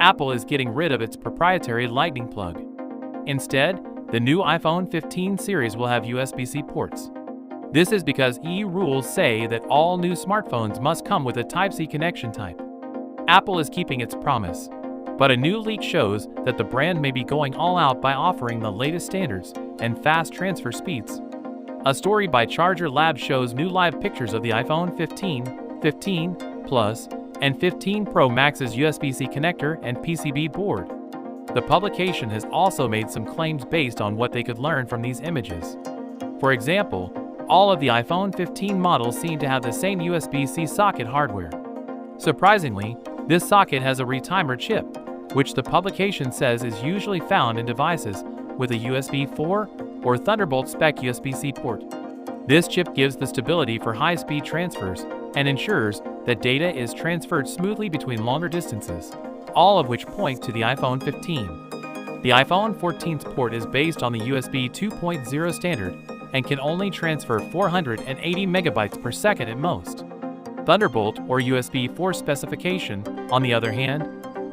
Apple is getting rid of its proprietary Lightning plug. Instead, the new iPhone 15 series will have USB-C ports. This is because EU rules say that all new smartphones must come with a Type-C connection type. Apple is keeping its promise, but a new leak shows that the brand may be going all out by offering the latest standards and fast transfer speeds. A story by Charger Lab shows new live pictures of the iPhone 15, 15 Plus, and 15 Pro Max's USB-C connector and PCB board. The publication has also made some claims based on what they could learn from these images. For example, all of the iPhone 15 models seem to have the same USB-C socket hardware. Surprisingly, this socket has a retimer chip, which the publication says is usually found in devices with a USB 4 or Thunderbolt spec USB-C port. This chip gives the stability for high-speed transfers and ensures that data is transferred smoothly between longer distances, all of which point to the iPhone 15. The iPhone 14's port is based on the USB 2.0 standard and can only transfer 480 megabytes per second at most. Thunderbolt or USB 4 specification, on the other hand,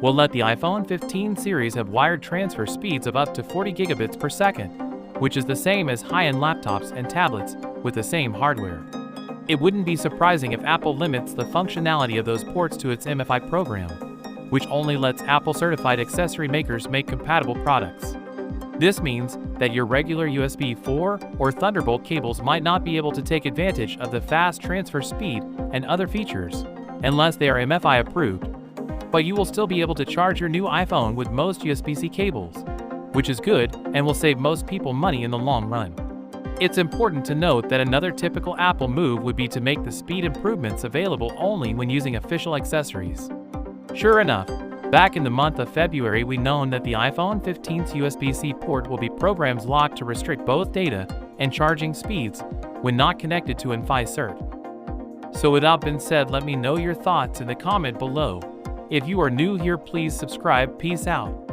will let the iPhone 15 series have wired transfer speeds of up to 40 gigabits per second, which is the same as high-end laptops and tablets with the same hardware. It wouldn't be surprising if Apple limits the functionality of those ports to its MFI program, which only lets Apple-certified accessory makers make compatible products. This means that your regular USB 4 or Thunderbolt cables might not be able to take advantage of the fast transfer speed and other features, unless they are MFI approved, but you will still be able to charge your new iPhone with most USB-C cables, which is good and will save most people money in the long run. It's important to note that another typical Apple move would be to make the speed improvements available only when using official accessories. Sure enough, back in the month of February we known that the iPhone 15's USB-C port will be programs locked to restrict both data and charging speeds when not connected to Wi-Fi cert. So with that being said, let me know your thoughts in the comment below. If you are new here, please subscribe. Peace out.